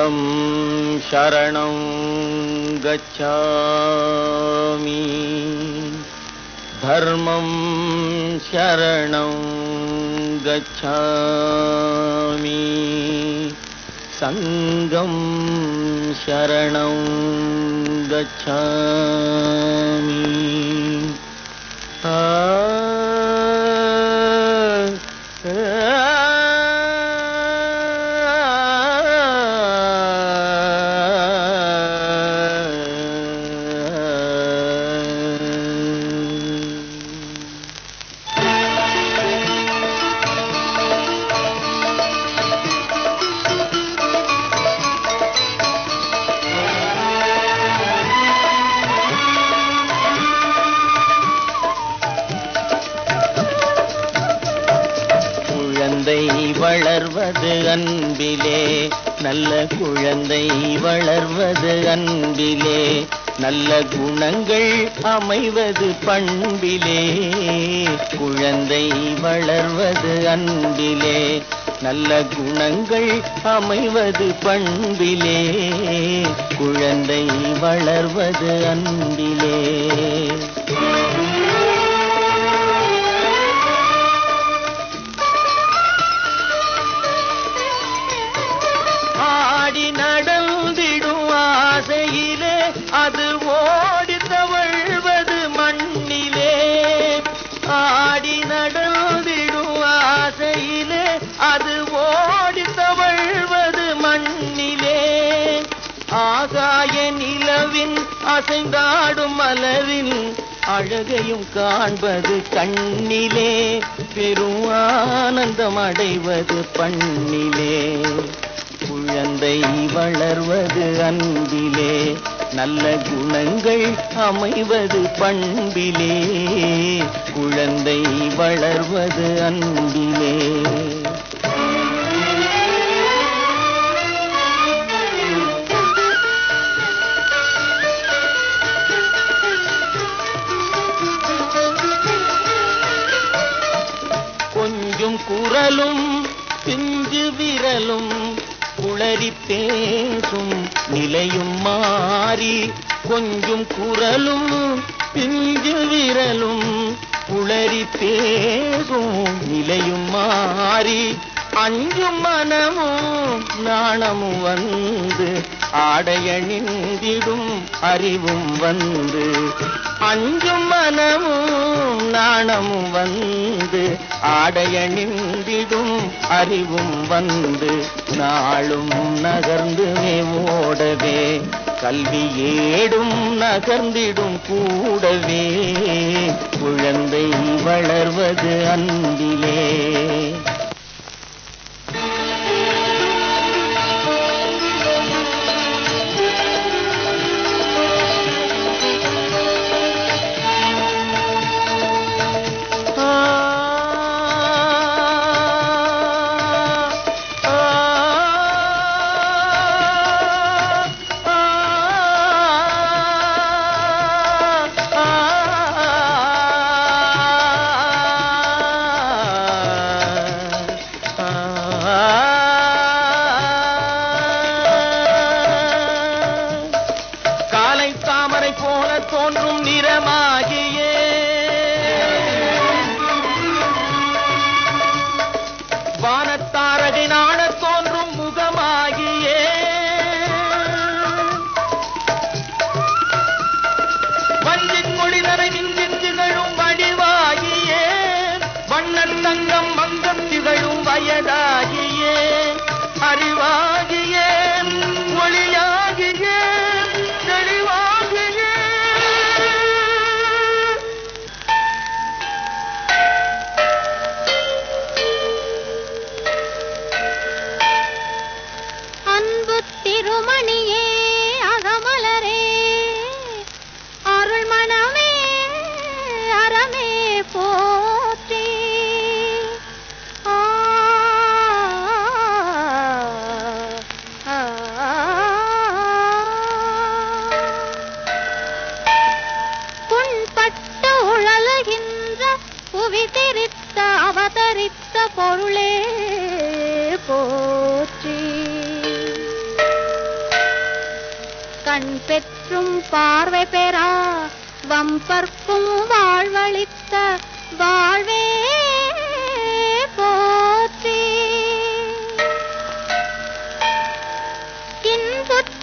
बुद्धं शरणं गच्छामि धर्मं शरणं गच्छामि संघं शरणं गच्छामि வளர்வது அன்பிலே நல்ல குழந்தை வளர்வது அன்பிலே நல்ல குணங்கள் அமைவது பண்பிலே குழந்தை வளர்வது அன்பிலே நல்ல குணங்கள் அமைவது பண்பிலே குழந்தை வளர்வது அன்பிலே நடந்திடும் ஆசையிலே அது ஓடி தவழ்வது மண்ணிலே ஆடி நடந்திடும் ஆசையிலே அது ஓடி தவழ்வது மண்ணிலே ஆகாய நிலவின் அசைந்தாடும் மலரின் அழகையும் காண்பது கண்ணிலே பெரும் ஆனந்தம் அடைவது பண்ணிலே குழந்தை வளர்வது அன்பிலே நல்ல குணங்கள் அமைவது பண்பிலே குழந்தை வளர்வது அன்பிலே கொஞ்சம் குரலும் பிஞ்சு விரலும் குளறி பேசும் நிலையும் மாறி கொஞ்சம் குரலும் பிஞ்சு விரலும் குளறி பேசும் நிலையும் மாறி அஞ்சும் மனமும் நாணமும் வந்து ஆடையணிந்திடும் அறிவும் வந்து அஞ்சும் மனமும் நாணமும் வந்து ஆடையணிந்திடும் அறிவும் வந்து நாளும் நகர்ந்து ஓடவே கல்வி ஏடும் நகர்ந்திடும் கூடவே குழந்தை வளர்வது அன்பிலே தோன்றும் நிறமாகியே வானத்தாரகை நாண தோன்றும் முகமாகியே வஞ்சின் மொழிதரை நின்றின் திகழும் வடிவாகியே வண்ணன் தங்கம் மங்கம் திகழும் வயதாகியே அறிவாகியே ஒளியாகியே திருமணியே அகமலரே அருள்மணமே அறமே போற்றி புண்பட்ட உழலுகின்ற புவி திரித்த அவதரித்த பொருளே போற்றி கண் பெற்றும் பார்வை பெறா வம்பர்க்கும் வாழ்வளித்த வாழ்வே போற்றி. இன்புற்ற